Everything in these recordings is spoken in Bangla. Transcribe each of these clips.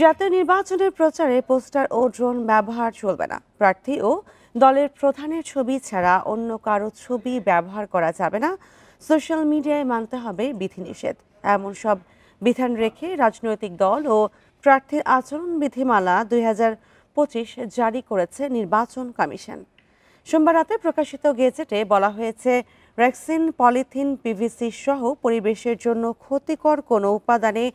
জাতীয় নির্বাচনের প্রচারে পোস্টার ও ড্রোন ব্যবহার চলবে না। প্রার্থী ও দলের প্রধানের ছবি ছাড়া অন্য কারো ছবি ব্যবহার করা যাবে না। সোশ্যাল মিডিয়ায় মানতে হবে বিধিনিষেধ। এমন সব বিধান রেখে রাজনৈতিক দল ও প্রার্থীর আচরণ বিধিমালা 2025 জারি করেছে নির্বাচন কমিশন। সোমবার রাতে প্রকাশিত গেজেটে বলা হয়েছে, রেক্সিন, পলিথিন, পিভিসি সহ পরিবেশের জন্য ক্ষতিকর কোনো উপাদানে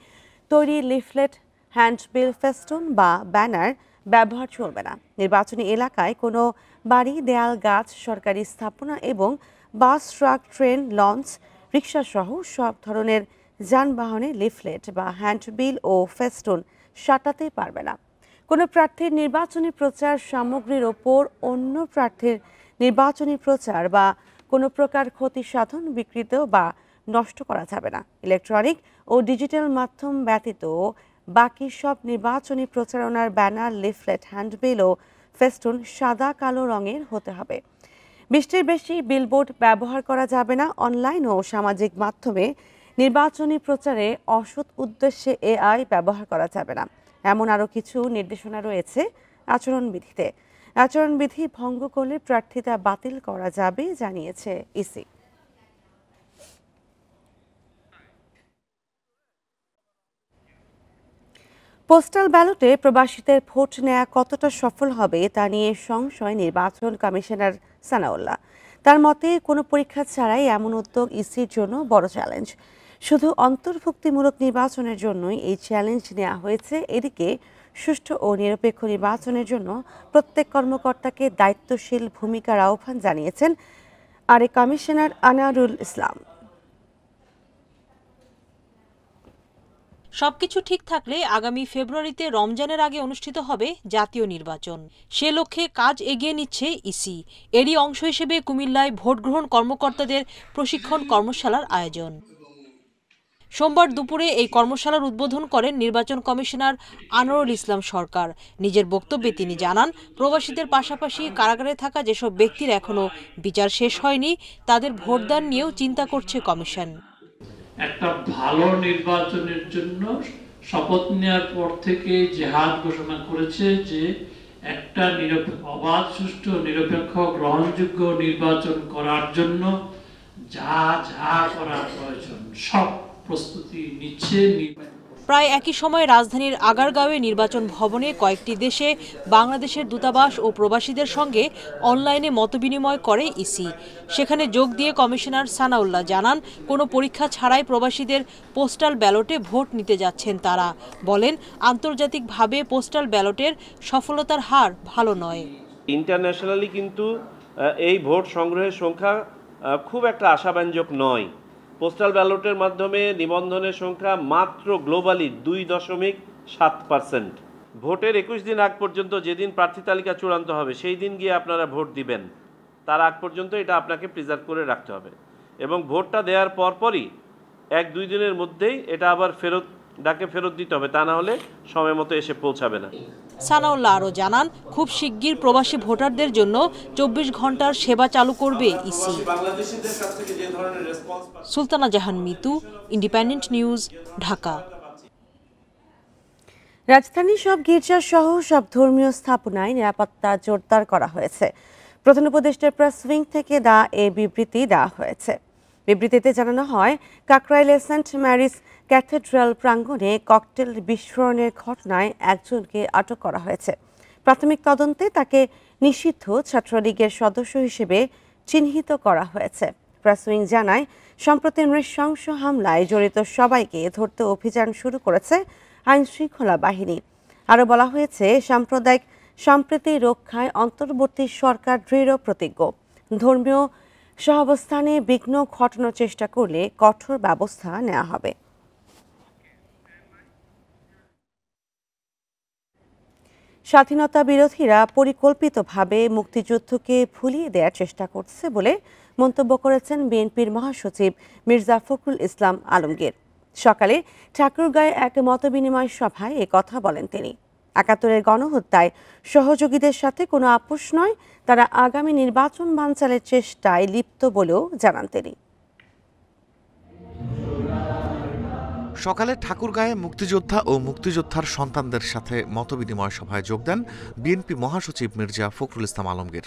তৈরি লিফলেট, হ্যান্ডবিল, ফেস্টুন বা ব্যানার ব্যবহার চলবে না। নির্বাচনী এলাকায় কোনো বাড়ি, দেয়াল, গাছ, সরকারি স্থাপনা এবং বাস, ট্রাক, ট্রেন, লঞ্চ, রিক্সা সহ সব ধরনের যানবাহনে লিফলেট বা হ্যান্ডবিল ও ফেস্টুন সাঁটাতে পারবে না। কোনো প্রার্থীর নির্বাচনী প্রচার সামগ্রীর ওপর অন্য প্রার্থীর নির্বাচনী প্রচার বা কোনো প্রকার ক্ষতি সাধন, বিকৃত বা নষ্ট করা যাবে না। ইলেকট্রনিক ও ডিজিটাল মাধ্যম ব্যতীত বাকি সব নির্বাচনী প্রচারণার ব্যানার, লিফলেট, হ্যান্ডবিল ও ফেস্টুন সাদা কালো রঙের হতে হবে। 20টির বেশি বিলবোর্ড ব্যবহার করা যাবে না। অনলাইন ও সামাজিক মাধ্যমে নির্বাচনী প্রচারে অসৎ উদ্দেশ্যে এআই ব্যবহার করা যাবে না। এমন আরও কিছু নির্দেশনা রয়েছে আচরণবিধিতে। আচরণবিধি ভঙ্গ করলে প্রার্থিতা বাতিল করা যাবে, জানিয়েছে ইসি। পোস্টাল ব্যালটে প্রবাসীদের ভোট নেওয়া কতটা সফল হবে তা নিয়ে সংশয় নির্বাচন কমিশনার সানাউল্লাহ। তার মতে, কোনো পরীক্ষা ছাড়াই এমন উদ্যোগ ইসির জন্য বড় চ্যালেঞ্জ। শুধু অন্তর্ভুক্তিমূলক নির্বাচনের জন্যই এই চ্যালেঞ্জ নেওয়া হয়েছে। এদিকে সুষ্ঠু ও নিরপেক্ষ নির্বাচনের জন্য প্রত্যেক কর্মকর্তাকে দায়িত্বশীল ভূমিকার আহ্বান জানিয়েছেন আরেক কমিশনার আনারুল ইসলাম। সবকিছু ঠিক থাকলে আগামী ফেব্রুয়ারিতে রমজানের আগে অনুষ্ঠিত হবে জাতীয় নির্বাচন। সে লক্ষ্যে কাজ এগিয়ে নিচ্ছে ইসি। এরই অংশ হিসেবে কুমিল্লায় ভোট গ্রহণ কর্মকর্তাদের প্রশিক্ষণ কর্মশালার আয়োজন। সোমবার দুপুরে এই কর্মশালার উদ্বোধন করেন নির্বাচন কমিশনার আনোয়ারুল ইসলাম সরকার। নিজের বক্তব্যে তিনি জানান, প্রবাসীদের পাশাপাশি কারাগারে থাকা যেসব ব্যক্তির এখনো বিচার শেষ হয়নি, তাদের ভোটদান নিয়েও চিন্তা করছে কমিশন। একটা ভালো নির্বাচনের জন্য শপথ নেওয়ার পর থেকে জেহাদ ঘোষণা করেছে যে একটা অবাধ, সুষ্ঠু, নিরপেক্ষ, গ্রহণযোগ্য নির্বাচন করার জন্য যা যা করার প্রয়োজন সব প্রস্তুতি নিচ্ছে। প্রায় একই সময় রাজধানীর আগারগাঁওয়ে নির্বাচন ভবনে কয়েকটি দেশে বাংলাদেশের দূতাবাস ও প্রবাসীদের সঙ্গে অনলাইনে মতবিনিময় করে ইসি। সেখানে যোগ দিয়ে কমিশনার সানাউল্লাহ জানান, কোনো পরীক্ষা ছাড়াই প্রবাসীদের পোস্টাল ব্যালটে ভোট নিতে যাচ্ছেন তারা। বলেন, আন্তর্জাতিকভাবে পোস্টাল ব্যালটের সফলতার হার ভালো নয়। ইন্টারন্যাশনালি কিন্তু এই ভোট সংগ্রহের সংখ্যা খুব একটা আশাব্যঞ্জক নয়। পোস্টাল ব্যালটের মাধ্যমে নিবন্ধনের সংখ্যা মাত্র গ্লোবালি 2.7%। ভোটের 21 দিন আগ পর্যন্ত, যেদিন প্রার্থী তালিকা চূড়ান্ত হবে সেই দিন গিয়ে আপনারা ভোট দিবেন। তার আগ পর্যন্ত এটা আপনাকে প্রিজার্ভ করে রাখতে হবে এবং ভোটটা দেওয়ার পরপরই 1-2 দিনের মধ্যেই এটা আবার ফেরত দিতে হবে, তা না হলে সময় মতো এসে পৌঁছাবে না। সানাউল্লাহ আরও জানান, খুব শিগগির প্রবাসী ভোটারদের জন্য 24 ঘন্টার সেবা চালু করবে ইসি। সুলতানা জাহান মিতু, ইন্ডিপেন্ডেন্ট নিউজ, ঢাকা। রাজধানীর সব গির্জা সহ সব ধর্মীয় স্থাপনায় নিরাপত্তা জোরদার করা হয়েছে। প্রধান উপদেষ্টার প্রেস উইং থেকে এই বিবৃতি দেওয়া হয়েছে। বিবৃতিতে জানানো হয়, কাকরাইলে সেন্ট ম্যারিস ক্যাথেড্রাল প্রাঙ্গণে ককটেল বিস্ফোরণের ঘটনায় একজনকে আটক করা হয়েছে। প্রাথমিক তদন্তে তাকে নিষিদ্ধ ছাত্রলীগের সদস্য হিসেবে চিহ্নিত করা হয়েছে। প্রেস উইং জানায়, সম্প্রতি নৃশংস হামলায় জড়িত সবাইকে ধরতে অভিযান শুরু করেছে আইন শৃঙ্খলা বাহিনী। আরও বলা হয়েছে, সাম্প্রদায়িক সম্প্রীতি রক্ষায় অন্তর্বর্তী সরকার দৃঢ় প্রতিজ্ঞ। ধর্মীয় সহাবস্থানে বিঘ্ন ঘটানোর চেষ্টা করলে কঠোর ব্যবস্থা নেওয়া হবে। স্বাধীনতা বিরোধীরা পরিকল্পিতভাবে মুক্তিযুদ্ধকে ভুলিয়ে দেওয়ার চেষ্টা করছে বলে মন্তব্য করেছেন বিএনপির মহাসচিব মির্জা ফখরুল ইসলাম আলমগীর। সকালে ঠাকুরগাঁয়ে এক মতবিনিময় সভায় কথা বলেন তিনি। ৭১-এর গণহত্যায় সহযোগীদের সাথে কোনো আপোষ নয়, তারা আগামী নির্বাচন বানচালের চেষ্টায় লিপ্ত বলেও জানান তিনি। সকালে ঠাকুরগাঁয়ে মুক্তিযোদ্ধা ও মুক্তিযোদ্ধার সন্তানদের সাথে মতবিনিময় সভায় যোগ দেন বিএনপি মহাসচিব মির্জা ফখরুল ইসলাম আলমগীর।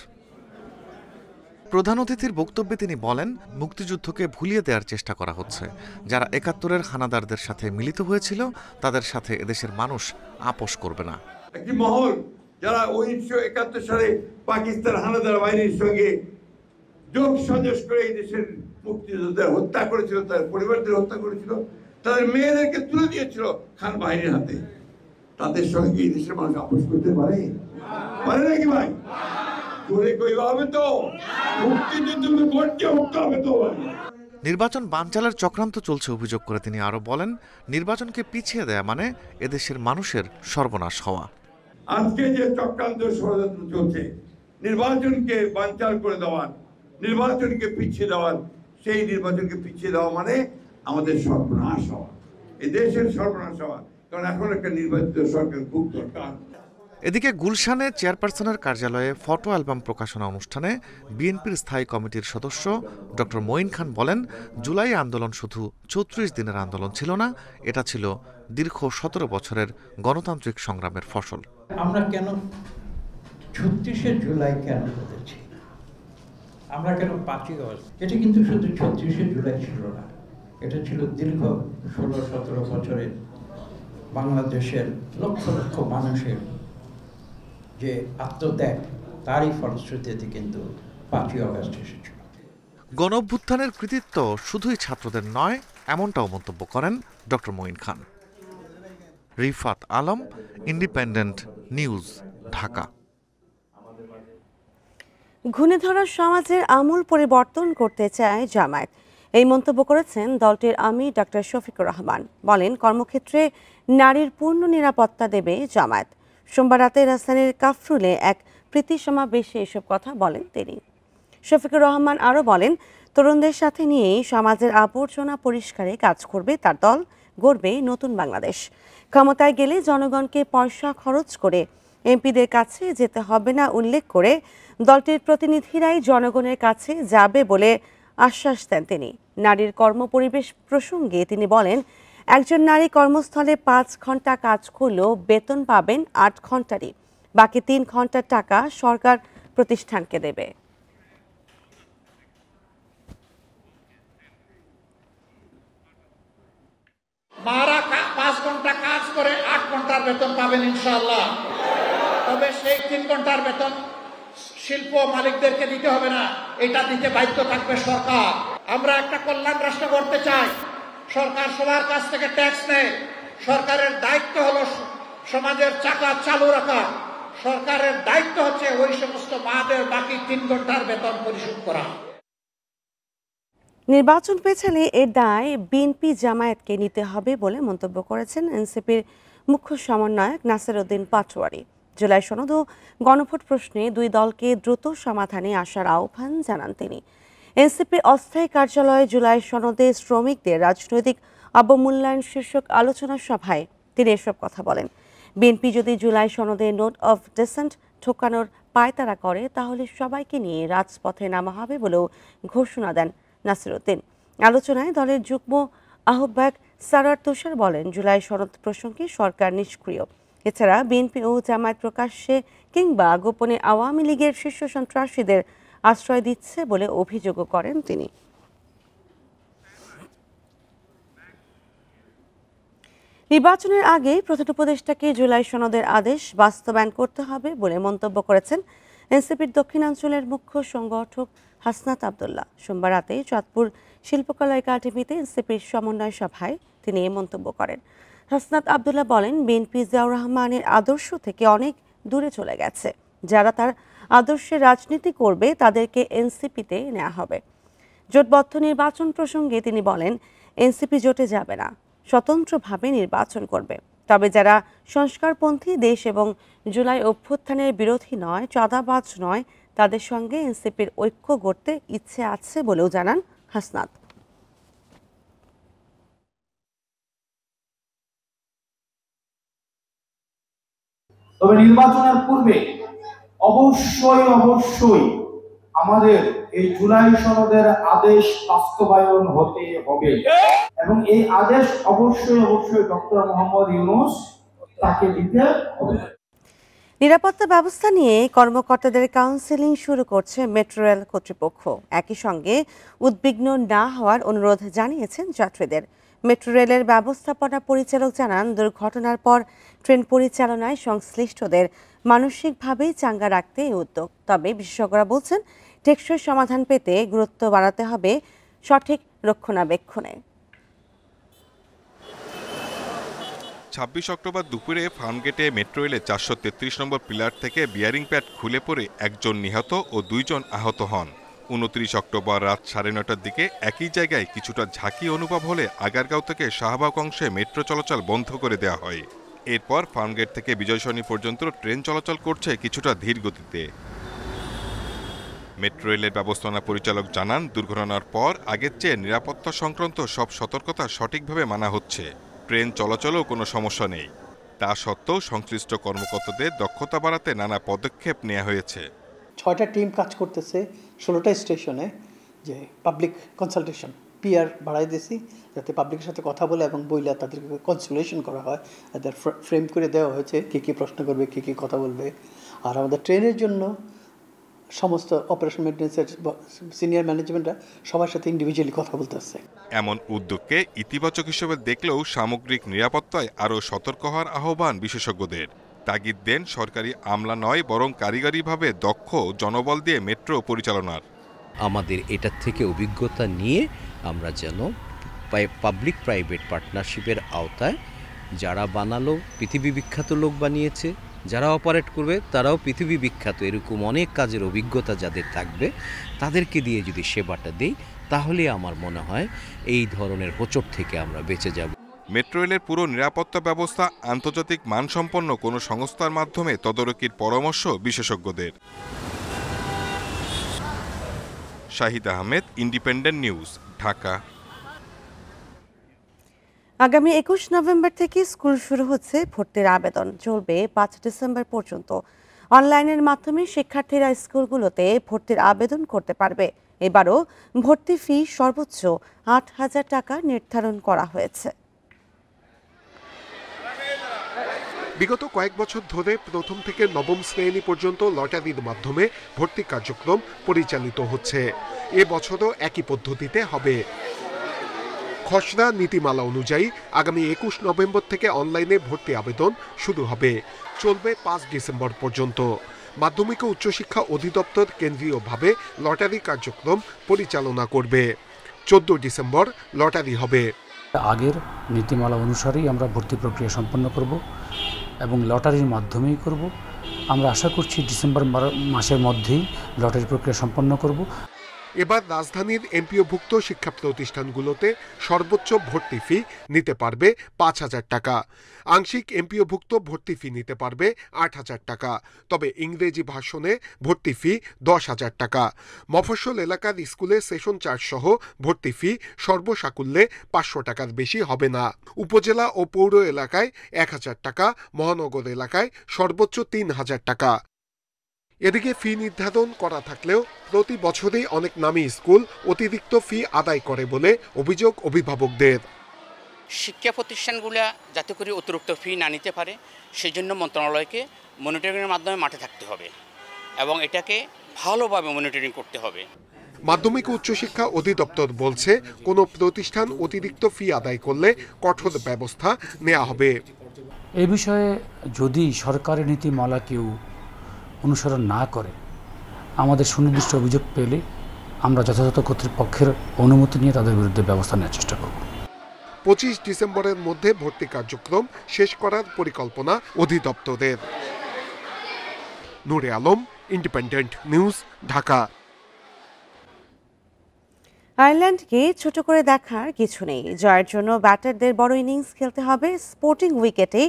প্রধান অতিথির বক্তব্যে তিনি বলেন, মুক্তিযুদ্ধকে ভুলিয়ে দেওয়ার চেষ্টা করা হচ্ছে। যারা ৭১-এর হানাদারদের সাথে মিলিত হয়েছিল তাদের সাথে এদেশের মানুষ আপোষ করবে না। একটি মহল যারা ১৯৭১ সালে পাকিস্তান হানাদার বাহিনীর সঙ্গে যোগ সাজস করে এই দেশের মুক্তিযোদ্ধাদের হত্যা করেছিল, তার পরিবারদের হত্যা করেছিল, তাদের মেয়েদেরকে তুলে দিয়েছিল খান বাহিনীর হাতে, তাদের সঙ্গে এই দেশের মানুষ আপোষ করতে পারে নাকি ভাই? নির্বাচন বানচালের চক্রান্ত চলছে অভিযোগ করে তিনি আরো বলেন, নির্বাচনকে পিছিয়ে দেয়া মানে এদেশের মানুষের সর্বনাশ হওয়া। আজকে যে চক্রান্ত ষড়যন্ত্র চলছে নির্বাচনকে বানচাল করে দেওয়ার, নির্বাচনকে পিছিয়ে দেওয়ার, সেই নির্বাচনকে পিছিয়ে দেওয়া মানে আমাদের সর্বনাশ হওয়া, এই দেশের সর্বনাশ হওয়া। কারণ এখন একটা নির্বাচিত সরকার খুব দরকার। এদিকে গুলশানে চেয়ারপারসনের কার্যালয়ে ফটো অ্যালবাম প্রকাশনা অনুষ্ঠানে বিএনপির স্থায়ী কমিটির সদস্য ডক্টর মঈন খান বলেন, জুলাই আন্দোলন শুধু ৩৪ দিনের আন্দোলন ছিল না, এটা ছিল দীর্ঘ ১৭ বছরের গণতান্ত্রিক সংগ্রামের ফসল। আমরা কেন ৩৬শে জুলাই কেন করেছি, আমরা কেন ৫ই আগস্ট, এটা কিন্তু শুধু ৩৬শে জুলাই ছিল না, এটা ছিল দীর্ঘ ১৬-১৭ বছরের বাংলাদেশের লক্ষ লক্ষ মানুষের যে আত্মত্যাগ, তারই ফলশ্রুতিতে কিন্তু ৫ই আগস্ট এসেছিল। গণঅভ্যুত্থানের কৃতিত্ব শুধুই ছাত্রদের নয়, এমনটাও মন্তব্য করেন doctor Moin Khan. Rifat Alam, Independent News, Dhaka. ঘূর্ণিঝড় সমাজের আমূল পরিবর্তন করতে চায় জামায়াত, এই মন্তব্য করেছেন দলটির আমির ডক্টর শফিকুর রহমান। বলেন, কর্মক্ষেত্রে নারীর পূর্ণ নিরাপত্তা দেবে জামায়াত। সোমবার রাতে রাজধানীর কাফরুলে এক প্রীতি সমাবেশে এসব কথা বলেন তিনি। শফিকুর রহমান আরও বলেন, তরুণদের সাথে নিয়েই সমাজের আবর্জনা পরিষ্কারে কাজ করবে তার দল, গড়বে নতুন বাংলাদেশ। ক্ষমতায় গেলে জনগণকে পয়সা খরচ করে এমপিদের কাছে যেতে হবে না উল্লেখ করে দলটির প্রতিনিধিরাই জনগণের কাছে যাবে বলে আশ্বাস দেন তিনি। নারীর কর্মপরিবেশ প্রসঙ্গে তিনি বলেন, একজন নারী কর্মস্থলে ৫ ঘন্টা কাজ করলেও বেতন পাবেন ৮ ঘন্টারই, বাকি ৩ ঘন্টার টাকা সরকার প্রতিষ্ঠানকে দেবে। মারা ৫ ঘন্টা কাজ করে ৮ ঘন্টার বেতন পাবেন ইনশাআল্লাহ। তবে সেই ৩ ঘন্টার বেতন শিল্প মালিকদেরকে দিতে হবে না, এটা দিতে বাধ্য থাকবে সরকার। আমরা একটা কল্যাণ রাষ্ট্র করতে চাই, সরকার সবার কাছ থেকে ট্যাক্স নেয়, সরকারের দায়িত্ব হলো সমাজের চাকা চালু রাখা, সরকারের দায়িত্ব হচ্ছে ওই সমস্ত মাদের বাকি ৩ ঘন্টার বেতন পরিশোধ করা। নির্বাচন পেছালে এর দায় বিএনপি জামায়াতকে নিতে হবে বলে মন্তব্য করেছেন এনসিপির মুখ্য সমন্বয়ক নাসির উদ্দিন পাটোয়ারি। জুলাই সনদ ও গণভোট প্রশ্নে দুই দলকে দ্রুত সমাধানে আসার আহ্বান জানান তিনি। এনসিপির অস্থায়ী কার্যালয়ে জুলাই সনদে শ্রমিকদের রাজনৈতিক অবমূল্যায়ন শীর্ষক আলোচনা সভায় তিনি এসব কথা বলেন। বিএনপি যদি জুলাই সনদে নোট অফ ডিসেন্ট ঠোকানোর পায়তারা করে তাহলে সবাইকে নিয়ে রাজপথে নামা হবে বলেও ঘোষণা দেন নাসির উদ্দিন। আলোচনায় দলের যুগ্ম আহ্বায়ক সারার তুষার বলেন, জুলাই সনদ প্রসঙ্গে সরকার নিষ্ক্রিয়। এছাড়া বিএনপি ও জামায়াত প্রকাশ্যে কিংবা গোপনে আওয়ামী লীগের শীর্ষ সন্ত্রাসীদের আশ্রয় দিচ্ছে বলে অভিযোগও করেন তিনি। নির্বাচনের আগে প্রধান উপদেষ্টাকে জুলাই সনদের আদেশ বাস্তবায়ন করতে হবে বলে মন্তব্য করেছেন এনসিপির দক্ষিণাঞ্চলের মুখ্য সংগঠক হাসনাত আবদুল্লাহ। সোমবার রাতে চাঁদপুর শিল্পকলা একাডেমিতে এনসিপির সমন্বয় সভায় তিনি এই মন্তব্য করেন। হাসনাত আবদুল্লাহ বলেন, বিএনপি জিয়াউর রহমানের আদর্শ থেকে অনেক দূরে চলে গেছে। যারা তার আদর্শে রাজনীতি করবে তাদেরকে এনসিপিতে নেওয়া হবে। জোটবদ্ধ নির্বাচন প্রসঙ্গে তিনি বলেন, এনসিপি জোটে যাবে না, স্বতন্ত্রভাবে নির্বাচন করবে। তবে যারা সংস্কারপন্থী, দেশ এবং জুলাই অভ্যুত্থানের বিরোধী নয়, চাঁদাবাজ নয়, তাদের সঙ্গে এনসিপির ঐক্য গড়তে ইচ্ছে আছে বলেও জানান হাসনাত। তবে নির্বাচনের পূর্বে অবশ্যই আমাদের এই জুলাই সনদের আদেশ বাস্তবায়ন হতে হবে এবং এই আদেশ অবশ্যই ডক্টর মোহাম্মদ ইউনূস তাকে দিতে হবে। নিরাপত্তা ব্যবস্থা নিয়ে কর্মকর্তাদের কাউন্সেলিং শুরু করছে মেট্রো রেল কর্তৃপক্ষ। একই সঙ্গে উদ্বিগ্ন না হওয়ার অনুরোধ জানিয়েছেন যাত্রীদের। মেট্রো রেলের ব্যবস্থাপনা পরিচালক জানান, দুর্ঘটনার পর ট্রেন পরিচালনায় সংশ্লিষ্টদের মানসিকভাবেই চাঙ্গা রাখতে এই উদ্যোগ। তবে বিশেষজ্ঞরা বলছেন, টেকসই সমাধান পেতে গুরুত্ব বাড়াতে হবে সঠিক রক্ষণাবেক্ষণে। ২৬ অক্টোবর দুপুরে ফার্মগেটে মেট্রো রেলের ৪৩৩ নম্বর পিলার থেকে বিয়ারিং প্যাড খুলে পড়ে একজন নিহত ও ২ জন আহত হন। ২৯ অক্টোবর রাত ৯:৩০টার দিকে একই জায়গায় কিছুটা ঝাঁকি অনুভব হলে আগারগাঁও থেকে শাহবাগ অংশে মেট্রো চলাচল বন্ধ করে দেওয়া হয়। এরপর ফার্মগেট থেকে বিজয়সরণী পর্যন্ত ট্রেন চলাচল করছে কিছুটা ধীর গতিতে। মেট্রো রেলের ব্যবস্থাপনা পরিচালক জানান, দুর্ঘটনার পর আগের চেয়ে নিরাপত্তা সংক্রান্ত সব সতর্কতা সঠিকভাবে মানা হচ্ছে। ট্রেন চলাচলেও কোনো সমস্যা নেই। তা সত্ত্বেও সংশ্লিষ্ট কর্মকর্তাদের দক্ষতা বাড়াতে নানা পদক্ষেপ নেওয়া হয়েছে। ৬টা টিম কাজ করতেছে ১৬টা স্টেশনে, যে পাবলিক কনসালটেশন পিআর বাড়াই দিয়েছি, যাতে পাবলিকের সাথে কথা বলে এবং বইলা তাদেরকে কনসালটেশন করা হয়। তাদের ফ্রেম করে দেওয়া হয়েছে কী কী প্রশ্ন করবে, কী কী কথা বলবে। আর আমাদের ট্রেনের জন্য সমস্ত অপারেশন মেইনটেন্যান্সের সিনিয়র ম্যানেজমেন্টরা সবার সাথে ইন্ডিভিজুয়ালি কথা বলতেছে। এমন উদ্যোগকে ইতিবাচক হিসেবে দেখলেও সামগ্রিক নিরাপত্তায় আরও সতর্ক হওয়ার আহ্বান বিশেষজ্ঞদের। তাগিদ দেন সরকারি আমলা নয়, বরং কারিগরিভাবে দক্ষ জনবল দিয়ে মেট্রো পরিচালনার। আমাদের এটার থেকে অভিজ্ঞতা নিয়ে আমরা যেন পাবলিক প্রাইভেট পার্টনারশিপের আওতায় যারা বানালো পৃথিবী বিখ্যাত লোক বানিয়েছে, যারা অপারেট করবে তারাও পৃথিবী বিখ্যাত, এরকম অনেক কাজের অভিজ্ঞতা যাদের থাকবে তাদেরকে দিয়ে যদি সেবাটা দিই, তাহলে আমার মনে হয় এই ধরনের হোঁচট থেকে আমরা বেঁচে যাব। মেট্রো রেলের পুরো নিরাপত্তা ব্যবস্থা আন্তর্জাতিক মানসম্পন্ন কোনো সংস্থার মাধ্যমে তদারকির পরামর্শ বিশেষজ্ঞদের। Shahid Ahmed, independent News, Dhaka. আগামী ২১ নভেম্বর থেকে স্কুল শুরু হচ্ছে। ভর্তির আবেদন চলবে ৫ ডিসেম্বর পর্যন্ত। অনলাইনের মাধ্যমে শিক্ষার্থীরা স্কুলগুলোতে ভর্তির আবেদন করতে পারবে। এবারও ভর্তি ফি সর্বোচ্চ ৮,০০০ টাকা নির্ধারণ করা হয়েছে। বিগত কয়েক বছর ধরে প্রথম থেকে নবম শ্রেণী পর্যন্ত লটারির মাধ্যমে ভর্তি কার্যক্রম পরিচালিত হচ্ছে। এ বছরও একই পদ্ধতিতে হবে। খসড়া নীতিমালা অনুযায়ী আগামী ২১ নভেম্বর থেকে অনলাইনে ভর্তি আবেদন শুরু হবে, চলবে ৫ ডিসেম্বর পর্যন্ত। মাধ্যমিক ও উচ্চশিক্ষা অধিদপ্তর কেন্দ্রীয়ভাবে লটারি কার্যক্রম পরিচালনা করবে। ১৪ ডিসেম্বর লটারি হবে। আগের নীতিমালা অনুসারেই আমরা ভর্তি প্রক্রিয়া সম্পন্ন করব এবং লটারির মাধ্যমেই করব। আমরা আশা করছি ডিসেম্বর মাসের মধ্যেই লটারি প্রক্রিয়া সম্পন্ন করব। এবার রাজধানীর এমপিওভুক্ত শিক্ষা প্রতিষ্ঠানগুলোতে সর্বোচ্চ ভর্তি ফি নিতে পারবে ৫,০০০ টাকা। আংশিক এমপিওভুক্ত ভর্তি ফি নিতে পারবে ৮,০০০ টাকা। তবে ইংরেজি ভাষণে ভর্তি ফি ১০,০০০ টাকা। মফস্বল এলাকার স্কুলে সেশন চার্জ সহ ভর্তি ফি সর্বসাকুল্যে ৫০০ টাকার বেশি হবে না। উপজেলা ও পৌর এলাকায় ১,০০০ টাকা, মহানগর এলাকায় সর্বোচ্চ ৩,০০০ টাকা। এদিকে ফি নির্ধারণ করা থাকলেও প্রতি বছরই অনেক নামী স্কুল অতিরিক্ত ফি আদায় করে বলে অভিযোগ অভিভাবকদের। শিক্ষা প্রতিষ্ঠানগুলো যাতে করে অতিরিক্ত ফি না নিতে পারে সেজন্য মন্ত্রণালয়কে মনিটরিংয়ের মাধ্যমে মাঠে থাকতে হবে এবং এটাকে ভালোভাবে মনিটরিং করতে হবে। মাধ্যমিক ও উচ্চশিক্ষা অধিদপ্তর বলছে, কোনো প্রতিষ্ঠান অতিরিক্ত ফি আদায় করলে কঠোর ব্যবস্থা নেওয়া হবে। এই বিষয়ে যদি সরকারি নীতিমালা কেউ অনুসরণ না করে, আমাদের সুনির্দিষ্ট অভিযোগ পেলে আমরা যথাযথ কর্তৃপক্ষের অনুমতি নিয়ে তাদের বিরুদ্ধে ব্যবস্থা নেওয়ার চেষ্টা করব। ২৫ ডিসেম্বরের মধ্যে ভর্তি কার্যক্রম শেষ করার পরিকল্পনা অধিদপ্তরের। নূরে আলম, ইন্ডিপেন্ডেন্ট নিউজ, ঢাকা। আয়ারল্যান্ডকে ছোট করে দেখার কিছু নেই। জয়ের জন্য ব্যাটারদের বড় ইনিংস খেলতে হবে। স্পোর্টিং উইকেটে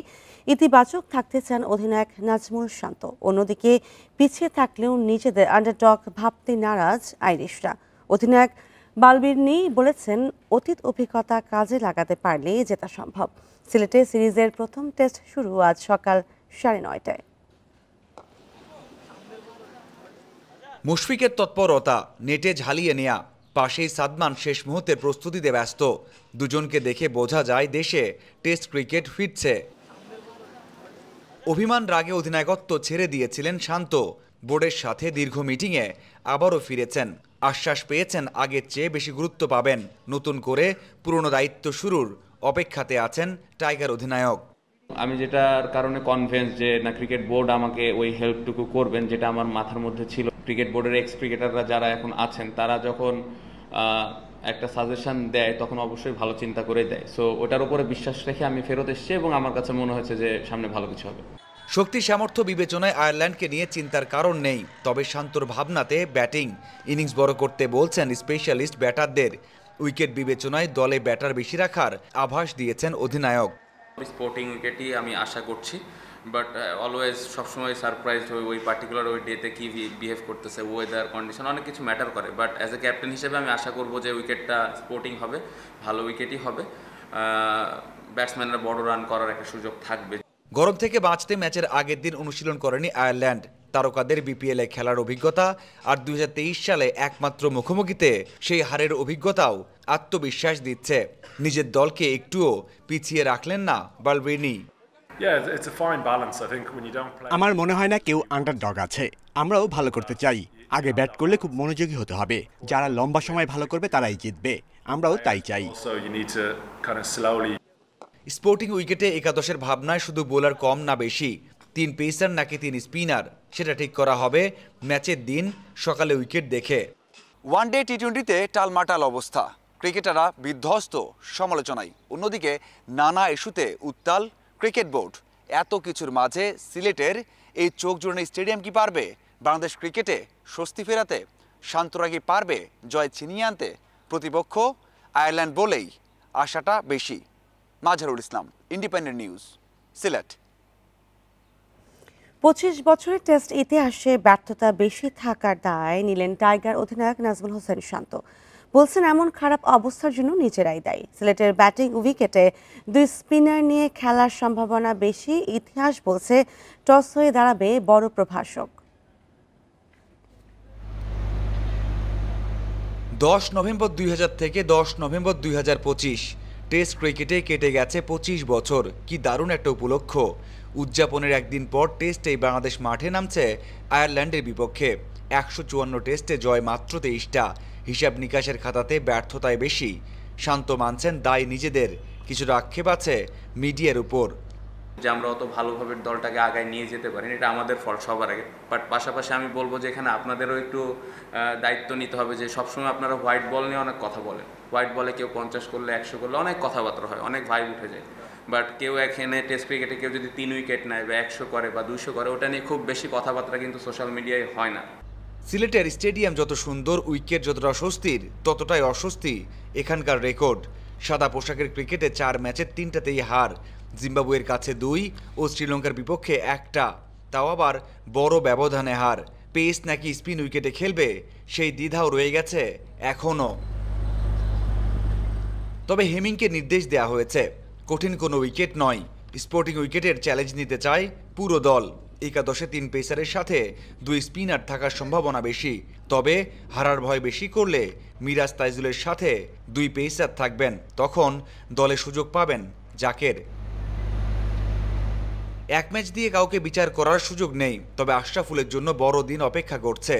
ইতিবাচক থাকতে চান অধিনায়ক নাজমুল শান্ত। অন্যদিকে পিছিয়ে থাকলেও নিজেদের আন্ডারডগ ভাবতে নারাজ আইরিশরা। অধিনায়ক বালবিরনি বলেছেন, অতীত অভিজ্ঞতা কাজে লাগাতে পারলে জেতা সম্ভব। সিলেটে সিরিজের প্রথম টেস্ট শুরু আজ সকাল ৯:৩০টায়। মুশফিকের তৎপরতা, নেটে ঝালিয়ে নেয়া, পাশেই সাদমান শেষ মুহূর্তের প্রস্তুতিতে ব্যস্ত। দুজনকে দেখে বোঝা যায় দেশে টেস্ট ক্রিকেট ফিরছে। অভিমান রাগে অধিনায়কত্ব ছেড়ে দিয়েছিলেন শান্ত। বোর্ডের সাথে দীর্ঘ মিটিংয়ে আবারও ফিরেছেন। আশ্বাস পেয়েছেন আগের চেয়ে বেশি গুরুত্ব পাবেন। নতুন করে পুরনো দায়িত্ব শুরুর অপেক্ষাতে আছেন টাইগার অধিনায়ক। আমি যেটার কারণে কনভিন্স যে না ক্রিকেট বোর্ড আমাকে ওই হেল্পটুকু করবেন, যেটা আমার মাথার মধ্যে ছিল। ক্রিকেট বোর্ডের এক্স ক্রিকেটাররা যারা এখন আছেন তারা যখন একটা সাজেশন দেয় তখন অবশ্যই ভালো চিন্তা করে দেয়। সো ওটার উপরে বিশ্বাস রেখে আমি ফেরত এসেছি এবং আমার কাছে মনে হয়েছে যে সামনে ভালো কিছু হবে। শক্তি সামর্থ্য বিবেচনায় আয়ারল্যান্ডকে নিয়ে চিন্তার কারণ নেই, তবে শান্তর ভাবনাতে ব্যাটিং ইনিংস বড় করতে বলছেন স্পেশালিস্ট ব্যাটারদের। উইকেট বিবেচনায় দলে ব্যাটার বেশি রাখার আভাস দিয়েছেন অধিনায়ক। স্পোর্টিং উইকেটই আমি আশা করছি, বাট অলওয়েজ সবসময় সারপ্রাইজ হই ওই পার্টিকুলার ওই ডেতে কি বিহেভ করতেছে, ওয়েদার কন্ডিশন অনেক কিছু ম্যাটার করে। বাট অ্যাজ এ ক্যাপ্টেন হিসেবে আমি আশা করব যে উইকেটটা স্পোর্টিং হবে, ভালো উইকেটই হবে, ব্যাটসম্যানরা বড় রান করার একটা সুযোগ থাকবে। গরম থেকে বাঁচতে ম্যাচের আগের দিন অনুশীলন করেনি আয়ারল্যান্ড। তারকাদের বিপিএলে খেলার অভিজ্ঞতা আর 2023 সালে একমাত্র মুখোমুখিতে সেই হারের অভিজ্ঞতাও আত্মবিশ্বাস দিচ্ছে। নিজের দলকে একটুও পিছিয়ে রাখলেন না বালব্রিনি। আমার মনে হয় না কেউ আন্ডারডগ আছে। আমরাও ভালো করতে চাই। আগে ব্যাট করলে খুব মনোযোগী হতে হবে। যারা লম্বা সময় ভালো করবে তারাই জিতবে। আমরাও তাই চাই। স্পোর্টিং উইকেটে একাদশের ভাবনায় শুধু বোলার কম না বেশি, 3 পেসার নাকি 3 স্পিনার, সেটা ঠিক করা হবে ম্যাচের দিন সকালে উইকেট দেখে। ওয়ানডে টি-20তে টালমাটাল অবস্থা, ক্রিকেটাররা বিধ্বস্ত সমালোচনায়। অন্যদিকে নানা ইস্যুতে উত্তাল ক্রিকেট বোর্ড। এত কিছুর মাঝে সিলেটের এই চোখ জুড়ানো স্টেডিয়াম কি পারবে বাংলাদেশ ক্রিকেটে স্বস্তি ফেরাতে? শান্তরা কি পারবে জয় ছিনিয়ে আনতে? প্রতিপক্ষ আয়ারল্যান্ড বলেই আশাটা বেশি। Mazharul Islam, independent news, Sylhet. 25 বছরের টেস্ট ইতিহাসে ব্যর্থতা বেশি থাকার দায় নিলেন টাইগার অধিনায়ক নাজমুল হোসেন শান্ত। বলছেন এমন খারাপ অবস্থার জন্য নিজেরাই দায়ী। সিলেটের ব্যাটিং উইকেটে 2 স্পিনার নিয়ে খেলার সম্ভাবনা বেশি। ইতিহাস বলছে টস হয়ে দাঁড়াবে বড় প্রভাষক। 10 নভেম্বর 2000 থেকে 10 নভেম্বর 2025 টেস্ট ক্রিকেটে কেটে গেছে 25 বছর। কি দারুণ একটা উপলক্ষ। উদযাপনের একদিন পর টেস্টেই বাংলাদেশ মাঠে নামছে আয়ারল্যান্ডের বিপক্ষে। 154 টেস্টে জয় মাত্র 23টা। হিসাব নিকাশের খাতাতে ব্যর্থতায় বেশি। শান্ত মানছেন দায় নিজেদের, কিছুটা আক্ষেপ আছে মিডিয়ার উপর। যে আমরা অত ভালোভাবে দলটাকে আগায় নিয়ে যেতে পারি এটা আমাদের ফল সবার আগে। বাট পাশাপাশি আমি বলবো যে এখানে আপনাদেরও একটু দায়িত্ব নিতে হবে যে সবসময় আপনারা হোয়াইট বল নিয়ে অনেক কথা বলেন। হোয়াইট বলে কেউ 50 করলে 100 করলে অনেক কথাবার্তা হয়, অনেক ভাইব উঠে যায়। বাট কেউ এখানে টেস্ট ক্রিকেটে কেউ যদি 3 উইকেট নেয় বা 100 করে বা 200 করে, ওটা নিয়ে খুব বেশি কথাবার্তা কিন্তু সোশ্যাল মিডিয়ায় হয় না। সিলেটের স্টেডিয়াম যত সুন্দর, উইকেট যতটা স্বস্তির, ততটাই অস্বস্তি এখানকার রেকর্ড। সাদা পোশাকের ক্রিকেটে 4 ম্যাচের 3টাতেই হার। জিম্বাবুয়ের কাছে 2 ও শ্রীলঙ্কার বিপক্ষে 1টা, তাও আবার বড় ব্যবধানে হার। পেস নাকি স্পিন উইকেটে খেলবে সেই দ্বিধাও রয়ে গেছে এখনও। তবে হেমিংকে নির্দেশ দেওয়া হয়েছে, কঠিন কোনো উইকেট নয়। স্পোর্টিং উইকেটের চ্যালেঞ্জ নিতে চায় পুরো দল। একাদশে 3 পেসারের সাথে 2 স্পিনার থাকার সম্ভাবনা বেশি। তবে হারার ভয় বেশি করলে মিরাজ তাইজুলের সাথে 2 পেসার থাকবেন, তখন দলে সুযোগ পাবেন জাকের। 1 ম্যাচ দিয়ে কাউকে বিচার করার সুযোগ নেই, তবে আশরাফুলের জন্য বড় দিন অপেক্ষা করছে।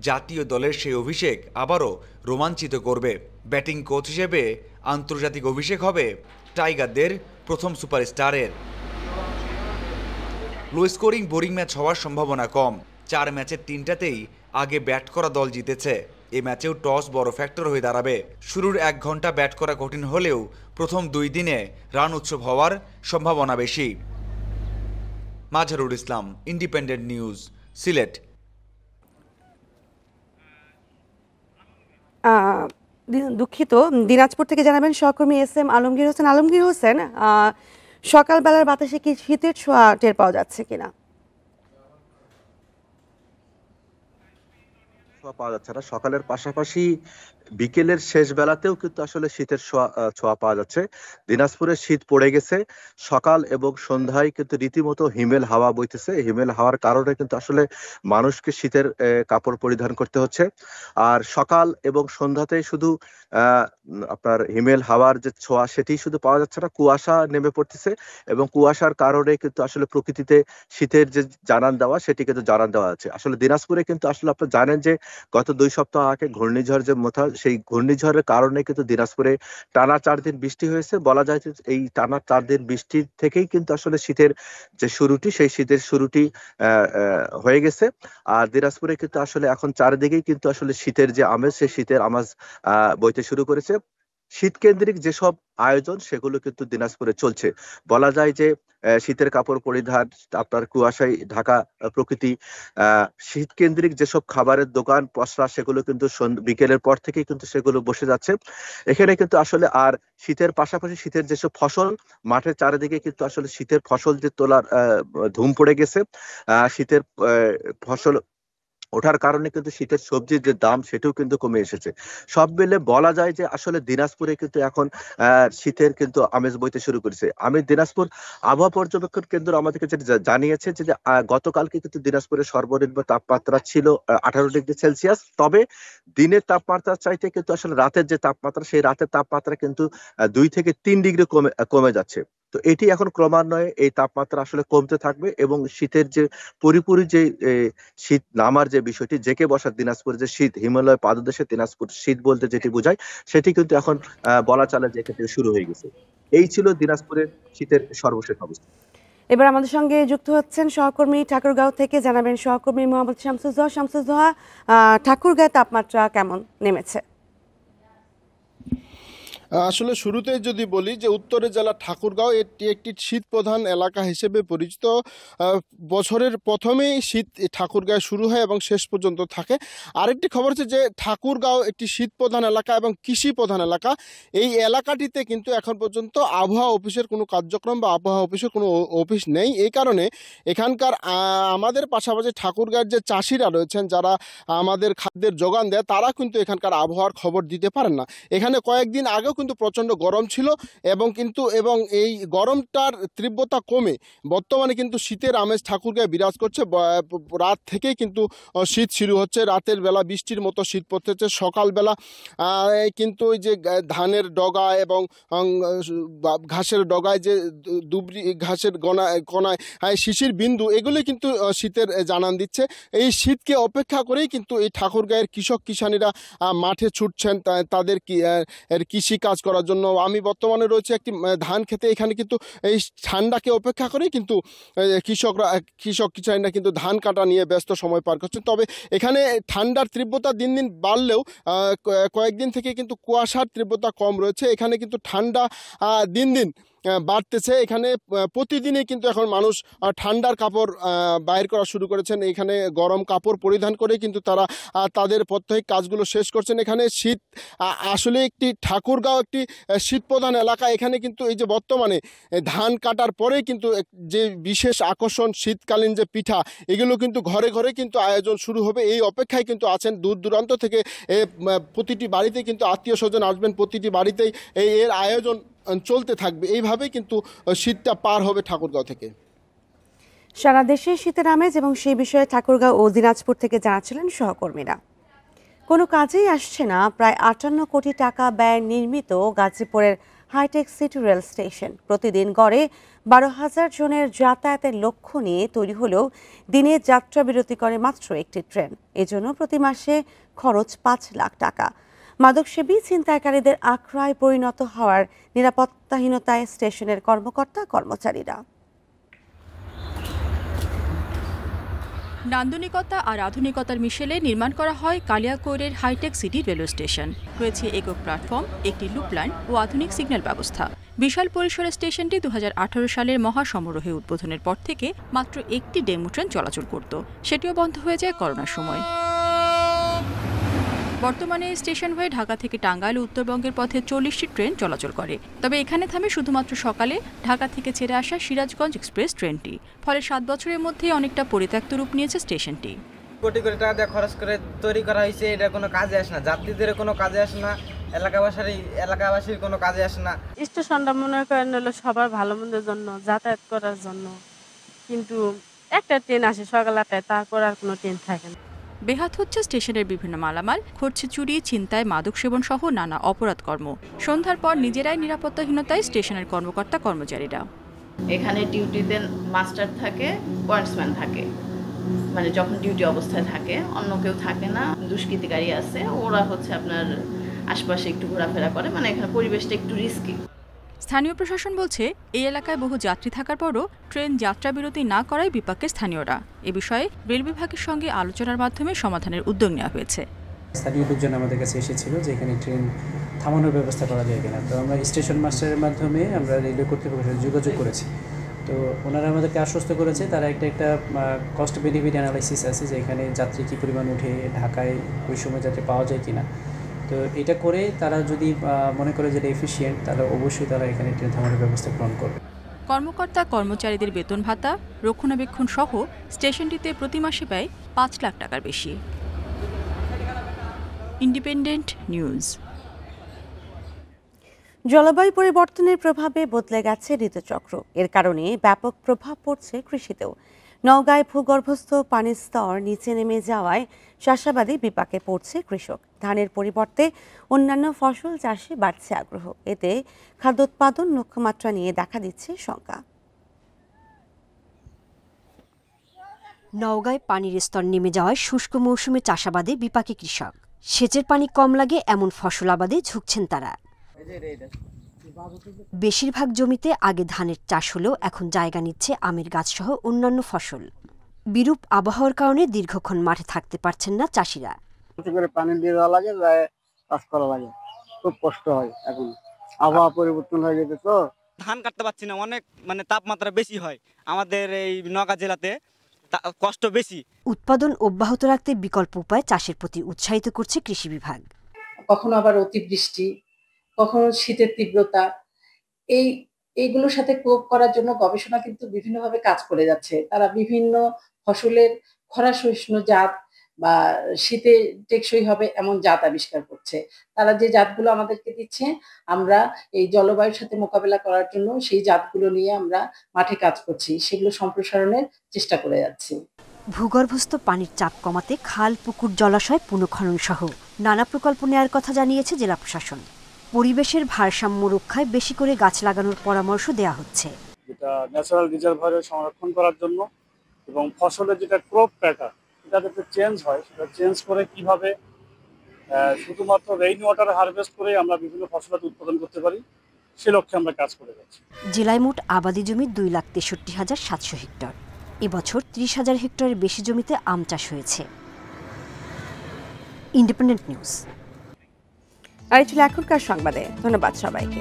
জাতীয় দলের সেই অভিষেক আবারও রোমাঞ্চিত করবে। ব্যাটিং কোচ হিসেবে আন্তর্জাতিক অভিষেক হবে টাইগারদের প্রথম সুপারস্টারের। লো স্কোরিং বোরিং ম্যাচ হওয়ার সম্ভাবনা কম। 4 ম্যাচের 3টাতেই আগে ব্যাট করা দল জিতেছে। এই ম্যাচেও টস বড় ফ্যাক্টর হয়ে দাঁড়াবে। শুরুর 1 ঘন্টা ব্যাট করা কঠিন হলেও প্রথম 2 দিনে রান উৎসব হওয়ার সম্ভাবনা বেশি। Mazharul Islam, independent news, Sylhet. দুঃখিত, দিনাজপুর থেকে জানাবেন সহকর্মী SM আলমগীর হোসেন। আলমগীর হোসেন, সকালবেলার বাতাসে কি শীতের ছোঁয়া টের পাওয়া যাচ্ছে কিনা? পাওয়া যাচ্ছে না। সকালের পাশাপাশি বিকেলের শেষ বেলাতেও কিন্তু আসলে শীতের ছোঁয়া পাওয়া যাচ্ছে। দিনাজপুরে শীত পড়ে গেছে, সকাল এবং সন্ধ্যায় কিন্তু রীতিমতো হিমেল হাওয়া বইতেছে। হিমেল হাওয়ার কারণে কিন্তু আসলে মানুষকে শীতের কাপড় পরিধান করতে হচ্ছে। আর সকাল এবং সন্ধ্যাতেই শুধু আপনার হিমেল হাওয়ার যে ছোঁয়া সেটি শুধু পাওয়া যাচ্ছে না, কুয়াশা নেমে পড়তেছে এবং কুয়াশার কারণে কিন্তু আসলে প্রকৃতিতে শীতের যে জানান দেওয়া সেটি কিন্তু জানান দেওয়া আছে। আসলে দিনাজপুরে কিন্তু আসলে আপনারা জানেন যে গত 2 সপ্তাহ আগে ঘূর্ণিঝড় যে মোথা, সেই ঘূর্ণিঝড়ের কারণে কিন্তু দিনাজপুরে টানা 4 দিন বৃষ্টি হয়েছে। বলা যায় যে এই টানা 4 দিন বৃষ্টির থেকেই কিন্তু আসলে শীতের যে শুরুটি, সেই শীতের শুরুটি হয়ে গেছে। আর দিনাজপুরে কিন্তু আসলে এখন চারিদিকেই কিন্তু আসলে শীতের যে আমেজ, সেই শীতের আমেজ বইতে শুরু করেছে। শীত কেন্দ্রিক যেসব আয়োজন সেগুলো কিন্তু দিনাজপুরে চলছে। বলা যায় যে শীতের কাপড় পরিধান, আপনার কুয়াশায় ঢাকা প্রকৃতি, শীত কেন্দ্রিক যেসব খাবারের দোকান পসরা সেগুলো কিন্তু বিকেলের পর থেকেই কিন্তু সেগুলো বসে যাচ্ছে। এখানে কিন্তু আসলে আর শীতের পাশাপাশি শীতের যেসব ফসল, মাঠের চারিদিকে কিন্তু আসলে শীতের ফসল যে তোলার ধুম পড়ে গেছে। শীতের ফসল ওঠার কারণে কিন্তু শীতের সবজির যে দাম সেটাও কিন্তু কমে এসেছে। সব মিলে বলা যায় যে আসলে দিনাজপুরে কিন্তু এখন শীতের কিন্তু আমেজ বইতে শুরু করেছে। আমি দিনাজপুর আবহাওয়া পর্যবেক্ষণ কেন্দ্র আমাদেরকে যেটা জানিয়েছে যে গতকালকে কিন্তু দিনাজপুরের সর্বনিম্ন তাপমাত্রা ছিল 18 ডিগ্রি সেলসিয়াস। তবে দিনের তাপমাত্রার চাইতে কিন্তু আসলে রাতের যে তাপমাত্রা, সেই রাতের তাপমাত্রা কিন্তু 2 থেকে 3 ডিগ্রি কমে যাচ্ছে। তো এটি এখন ক্রমান্বয়ে এই তাপমাত্রা আসলে কমতে থাকবে এবং শীতের যে পুরোপুরি যে শীত নামার যে বিষয়টি, জেকে বসার দিনাজপুর যে শীত, হিমালয় পাদদেশে দিনাজপুর শীত বলতে যেটি বোঝায়, সেটি কিন্তু এখন বলা চলে যে এক্ষেত্রে শুরু হয়ে গেছে। এই ছিল দিনাজপুরের শীতের সর্বশেষ অবস্থা। এবার আমাদের সঙ্গে যুক্ত হচ্ছেন সহকর্মী ঠাকুরগাঁও থেকে, জানাবেন সহকর্মী মোহাম্মদ শামসুজ্জোহা। শামসুজ্জোহা, ঠাকুরগাঁও তাপমাত্রা কেমন নেমেছে? আসলে শুরুতেই যদি বলি যে উত্তরের জেলা ঠাকুরগাঁও এটি একটি শীত প্রধান এলাকা হিসেবে পরিচিত। বছরের প্রথমেই শীত ঠাকুরগাঁও শুরু হয় এবং শেষ পর্যন্ত থাকে। আরেকটি খবর হচ্ছে যে ঠাকুরগাঁও একটি শীত প্রধান এলাকা এবং কৃষি প্রধান এলাকা। এই এলাকাটিতে কিন্তু এখন পর্যন্ত আবহাওয়া অফিসের কোনো কার্যক্রম বা আবহাওয়া অফিসের কোনো অফিস নেই। এই কারণে এখানকার আমাদের পাশাপাশি ঠাকুরগাঁওয়ের যে চাষিরা রয়েছেন, যারা আমাদের খাদ্যের যোগান দেয়, তারা কিন্তু এখানকার আবহাওয়ার খবর দিতে পারেন না। এখানে কয়েকদিন আগেও কিন্তু প্রচণ্ড গরম ছিল এবং এই গরমটার তীব্রতা কমে বর্তমানে কিন্তু শীতের আমেজ ঠাকুরগাঁয়ে বিরাজ করছে। রাত থেকেই কিন্তু শীত শুরু হচ্ছে, রাতের বেলা বৃষ্টির মতো শীত পড়তেছে। সকালবেলা কিন্তু ওই যে ধানের ডগা এবং ঘাসের ডগায় যে দুবরি ঘাসের কণায় শিশির বিন্দু, এগুলি কিন্তু শীতের জানান দিচ্ছে। এই শীতকে অপেক্ষা করেই কিন্তু এই ঠাকুরগাঁয়ের কৃষক কিষানীরা মাঠে ছুটছেন তাদের কৃষি কাজ করার জন্য। আমি বর্তমানে রয়েছে একটি ধান খেতে। এখানে কিন্তু এই ঠান্ডাকে অপেক্ষা করেই কিন্তু কৃষক কিষানীরা কিন্তু ধান কাটা নিয়ে ব্যস্ত সময় পার করছেন। তবে এখানে ঠান্ডার তীব্রতা দিন দিন বাড়লেও কয়েকদিন থেকে কিন্তু কুয়াশার তীব্রতা কম রয়েছে। এখানে কিন্তু ঠান্ডা দিন দিন বাড়তেছে। এখানে প্রতিদিনই কিন্তু এখন মানুষ ঠান্ডার কাপড় বাইর করা শুরু করেছেন। এখানে গরম কাপড় পরিধান করে কিন্তু তারা তাদের প্রত্যেক কাজগুলো শেষ করছেন। এখানে শীত আসলে একটি ঠাকুরগাঁও একটি শীত প্রধান এলাকা। এখানে কিন্তু এই যে বর্তমানে ধান কাটার পরে কিন্তু যে বিশেষ আকর্ষণ শীতকালীন যে পিঠা, এগুলো কিন্তু ঘরে ঘরে কিন্তু আয়োজন শুরু হবে। এই অপেক্ষায় কিন্তু আছেন দূর দূরান্ত থেকে। প্রতিটি বাড়িতে কিন্তু আত্মীয় স্বজন আসবেন, প্রতিটি বাড়িতেই এর আয়োজন চলতে থাকবে। এইভাবেই কিন্তু শীতটা পার হবে ঠাকুরগাঁও থেকে। সারা দেশে শীতের আমেজ এবং সেই বিষয়ে ঠাকুরগাঁও ও দিনাজপুর থেকে জানাচ্ছিলেন সহকর্মীরা। কোনো কাজেই আসছে না প্রায় 58 কোটি টাকা ব্যয় নির্মিত গাজীপুরের হাইটেক সিটি রেল স্টেশন। প্রতিদিন গড়ে 12,000 জনের যাতায়াতের লক্ষ্য নিয়ে তৈরি হলেও দিনে যাত্রা বিরতি করে মাত্র একটি ট্রেন। এজন্য প্রতি মাসে খরচ 5 লাখ টাকা। মাদকসেবী ছিনতাইকারীদের আখড়ায় পরিণত হওয়ার নিরাপত্তাহীনতায় স্টেশনের কর্মকর্তা কর্মচারীরা। নান্দনিকতা আর আধুনিকতার মিশেলে নির্মাণ করা হয় কালিয়াকৈরের হাইটেক সিটি রেলওয়ে স্টেশন। রয়েছে একক প্ল্যাটফর্ম, একটি লুপ লাইন ও আধুনিক সিগন্যাল ব্যবস্থা। বিশাল পরিসরের স্টেশনটি 2018 সালের মহাসমারোহে উদ্বোধনের পর থেকে মাত্র একটি ডেমো ট্রেন চলাচল করত, সেটিও বন্ধ হয়ে যায় করোনার সময়। বর্তমানে স্টেশন হয়ে ঢাকা থেকে টাঙ্গাইল ও উত্তরবঙ্গের পথে 40টি ট্রেন চলাচল করে। তবে এখানে থামে শুধুমাত্র সকালে ঢাকা থেকে ছেড়ে আসা সিরাজগঞ্জ এক্সপ্রেস ট্রেনটি। ফলে 7 বছরের মধ্যে অনেকটা পরিত্যক্ত রূপ নিয়েছে স্টেশনটি। কোটি কোটি টাকা দিয়ে খরচ করে তৈরি করা হয়েছে, এটা কোনো কাজে আসে না, যাত্রীদের কোনো কাজে আসে না, এলাকাবাসীর কোনো কাজে আসে না। স্টেশনটা মনে করেন হলো সবার ভালো মন্দের জন্য, যাতায়াত করার জন্য, কিন্তু একটা ট্রেন আসে সকাল 8টায়, তারপর আর কোনো ট্রেন থাকে না। বেহাত হচ্ছে স্টেশনের বিভিন্ন মালামাল, ঘটছে চুরি, ছিনতাই, মাদক সেবন সহ নানা অপরাধ কর্ম। সন্ধ্যার পর নিজেরাই নিরাপত্তাহীনতায় স্টেশনের কর্মকর্তা কর্মচারীরা। এখানে ডিউটিতে মাস্টার থাকে, পয়েন্টসম্যান থাকে, মানে যখন ডিউটি অবস্থায় থাকে অন্য কেউ থাকে না। দুষ্কৃতিকারী আছে, ওরা হচ্ছে আপনার আশপাশে একটু ঘোরাফেরা করে, মানে এখানে পরিবেশটা একটু রিস্কি। স্থানীয় প্রশাসন বলছে এই এলাকায় বহু যাত্রী থাকার পরও ট্রেন যাত্রা বিরতি না করায় বিপাকে স্থানীয়রা। এ বিষয়ে রেল বিভাগের সঙ্গে আলোচনার মাধ্যমে সমাধানের উদ্যোগ নেওয়া হয়েছে। স্থানীয় লোকজন আমাদের কাছে এসেছিল যে এখানে ট্রেন থামানোর ব্যবস্থা করা যায় কিনা। তো আমরা স্টেশন মাস্টারের মাধ্যমে আমরা রেলওয়ে কর্তৃপক্ষের সাথে যোগাযোগ করেছি। তো ওনারা আমাদেরকে আশ্বস্ত করেছে তারা একটা কস্ট বেনিফিট অ্যানালাইসিস আছে যে এখানে যাত্রী কী পরিমাণ উঠে, ঢাকায় ওই সময় যাত্রী পাওয়া যায় কিনা। তো এটা করে তারা যদি মনে করে যেটা এফিশিয়েন্ট, তাহলে অবশ্যই তারা এখানে ট্রেন থামানোর ব্যবস্থা গ্রহণ করবে। কর্মকর্তা কর্মচারীদের বেতন ভাতা, রক্ষণাবেক্ষণ সহ স্টেশনটিতে প্রতি মাসে ব্যয় 5 লাখ টাকার বেশি। Independent news. জলবায়ু পরিবর্তনের প্রভাবে বদলে গেছে ঋতুচক্র। এর কারণে ব্যাপক প্রভাব পড়ছে কৃষিতেও। নওগাঁয় ভূগর্ভস্থ পানির স্তর নিচে নেমে যাওয়ায় চাষাবাদে বিপাকে পড়ছে কৃষক। ধানের পরিবর্তে অন্যান্য ফসল চাষে বাড়ছে আগ্রহ। এতে খাদ্যোৎপাদন লক্ষ্যমাত্রা নিয়ে দেখা দিচ্ছে শঙ্কা। নওগাঁয় পানির স্তর নেমে যাওয়ায় শুষ্ক মৌসুমে চাষাবাদে বিপাকে কৃষক। সেচের পানি কম লাগে এমন ফসল আবাদে ঝুঁকছেন তারা। বেশিরভাগ জমিতে আগে ধানের চাষ হলেও এখন জায়গা নিচ্ছে আমের গাছসহ অন্যান্য ফসল। বিরূপ আবহাওয়ার কারণে দীর্ঘক্ষণ মাঠে থাকতে পারছেন না চাষিরা। পানি দিয়ে দেওয়া লাগে, চাষ করা লাগে, খুব কষ্ট হয়। এখন আবহাওয়া পরিবর্তন হয়ে গেছে, তো ধান কাটতে পারছি না, অনেক তাপমাত্রা বেশি হয় আমাদের এই নওগাঁ জেলাতে, কষ্ট বেশি। উৎপাদন অব্যাহত রাখতে বিকল্প উপায় চাষের প্রতি উৎসাহিত করছে কৃষি বিভাগ। কখনো আবার অতিবৃষ্টি, কখনো শীতের তীব্রতা, এইগুলোর সাথে কোপ করার জন্য গবেষণা কিন্তু বিভিন্নভাবে কাজ করে যাচ্ছে। তারা বিভিন্ন ফসলের খরা সহিষ্ণু জাত বা শীতে টেকসই হবে এমন জাত আবিষ্কার করছে। তারা যে জাতগুলো আমাদেরকে দিচ্ছে, আমরা এই জলবায়ুর সাথে মোকাবেলা করার জন্য সেই জাতগুলো নিয়ে আমরা মাঠে কাজ করছি, সেগুলো সম্প্রসারণের চেষ্টা করে যাচ্ছি। ভূগর্ভস্থ পানির চাপ কমাতে খাল, পুকুর, জলাশয় পুনঃখনন সহ নানা প্রকল্প নেয়ার কথা জানিয়েছে জেলা প্রশাসন। পরিবেশের ভারসাম্য রক্ষায় বেশি করে গাছ লাগানোর পরামর্শ দেয়া হচ্ছে। যেটা ন্যাচারাল রিজার্ভারে সংরক্ষণ করার জন্য এবং ফসলের যেটা ক্রপ প্যাটার্ন এটা যাতে চেঞ্জ হয়, সেটা চেঞ্জ করে কিভাবে শুধুমাত্র রেইন ওয়াটার হারভেস্ট করে আমরা বিভিন্ন ফসল উৎপাদন করতে পারি, সে লক্ষ্যে আমরা কাজ করে যাচ্ছি। জেলায় মোট আবাদি জমি 2,63,700 হেক্টর। এবছর 30,000 হেক্টরের বেশি জমিতে আম চাষ হয়েছে। Independent news. আর এই ছিল এখনকার সংবাদে। ধন্যবাদ সবাইকে।